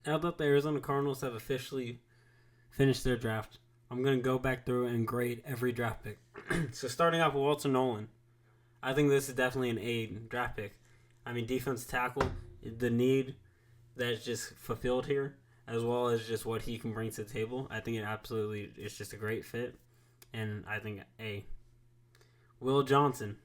Now that the Arizona Cardinals have officially finished their draft, I'm going to go back through and grade every draft pick. So starting off with Walter Nolan, I think this is definitely an A draft pick. I mean, defense tackle, the need that's just fulfilled here, as well as just what he can bring to the table. I think it's just a great fit, and I think A. Will Johnson,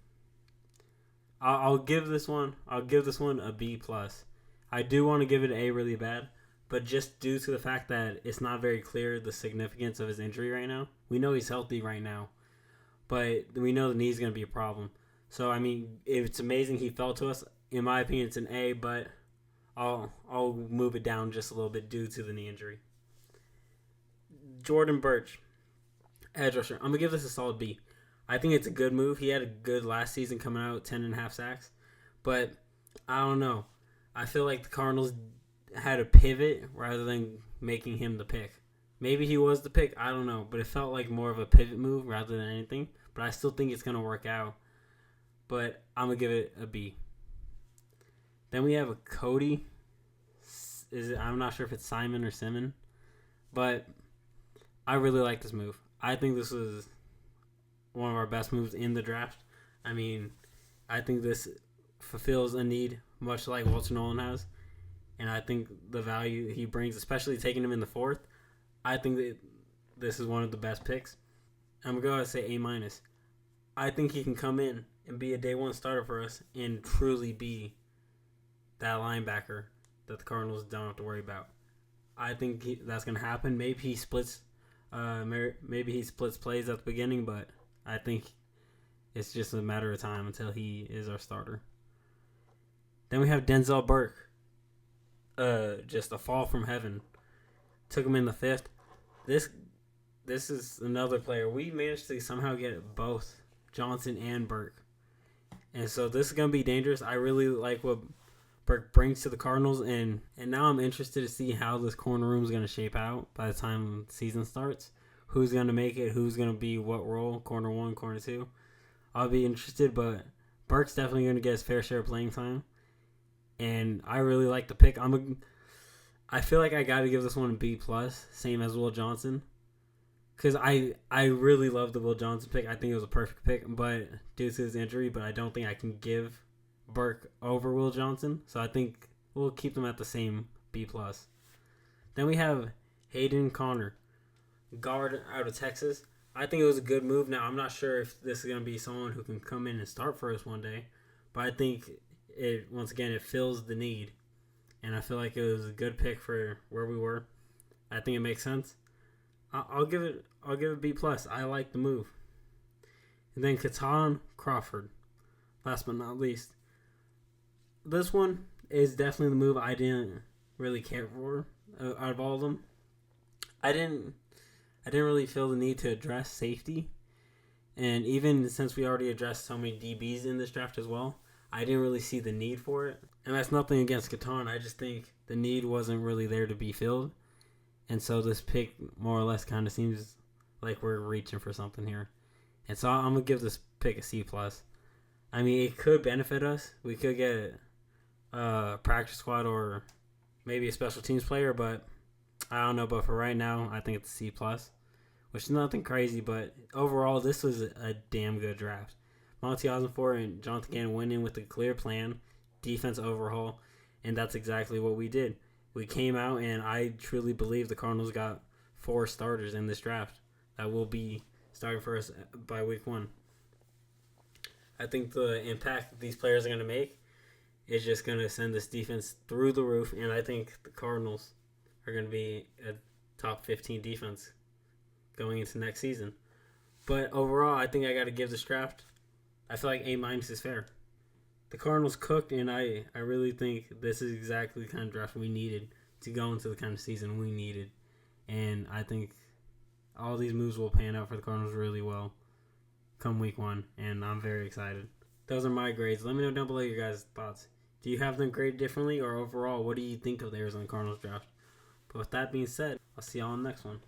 I'll give this one a B plus. I do want to give it an A really bad, but just due to the fact that it's not very clear the significance of his injury right now. We know he's healthy right now, but we know the knee's going to be a problem. So I mean, it's amazing he fell to us. In my opinion, it's an A, but I'll move it down just a little bit due to the knee injury. Jordan Birch, edge rusher. I'm gonna give this a solid B. I think it's a good move. He had a good last season coming out, 10.5 sacks. But I don't know. I feel like the Cardinals had a pivot rather than making him the pick. Maybe he was the pick. I don't know. But it felt like more of a pivot move rather than anything. But I still think it's going to work out. But I'm going to give it a B. Then we have a Cody. I'm not sure if it's Simon or Simon. But I really like this move. I think this was one of our best moves in the draft. I mean, I think this fulfills a need, much like Walter Nolan has. And I think the value he brings, especially taking him in the fourth, I think that this is one of the best picks. I'm going to go ahead and say A minus. I think he can come in and be a day one starter for us and truly be that linebacker that the Cardinals don't have to worry about. I think that's going to happen. Maybe he splits plays at the beginning, but I think it's just a matter of time until he is our starter. Then we have Denzel Burke. Just a fall from heaven. Took him in the fifth. This is another player. We managed to somehow get both Johnson and Burke. And so this is going to be dangerous. I really like what Burke brings to the Cardinals. And now I'm interested to see how this corner room is going to shape out by the time the season starts. Who's going to make it? Who's going to be what role? Corner one, corner two. I'll be interested, but Burke's definitely going to get his fair share of playing time. And I really like the pick. I feel like I got to give this one a B plus, same as Will Johnson, because I really love the Will Johnson pick. I think it was a perfect pick, but due to his injury, but I don't think I can give Burke over Will Johnson, so I think we'll keep them at the same B plus. Then we have Hayden Connor, guard out of Texas. I think it was a good move. Now I'm not sure if this is going to be someone who can come in and start for us one day, but I think it fills the need, and I feel like it was a good pick for where we were. I think it makes sense. I'll give it B plus. I like the move. And then Catan Crawford, last but not least. This one is definitely the move I didn't really care for out of all of them. I didn't really feel the need to address safety, and even since we already addressed so many DBs in this draft as well, I didn't really see the need for it. And that's nothing against Catan. I just think the need wasn't really there to be filled. And so this pick more or less kind of seems like we're reaching for something here. And so I'm going to give this pick a C+. I mean, it could benefit us. We could get a practice squad or maybe a special teams player, but I don't know. But for right now, I think it's a C+, which is nothing crazy. But overall, this was a damn good draft. Monty Ossenfort and Jonathan Gannon went in with a clear plan, defense overhaul, and that's exactly what we did. We came out, and I truly believe the Cardinals got 4 starters in this draft that will be starting for us by week 1. I think the impact that these players are going to make is just going to send this defense through the roof, and I think the Cardinals are going to be a top 15 defense going into next season. But overall, I think I got to give this draft, I feel like A- is fair. The Cardinals cooked, and I really think this is exactly the kind of draft we needed to go into the kind of season we needed. And I think all these moves will pan out for the Cardinals really well come week 1, and I'm very excited. Those are my grades. Let me know down below your guys' thoughts. Do you have them graded differently, or overall, what do you think of the Arizona Cardinals draft? But with that being said, I'll see y'all on the next one.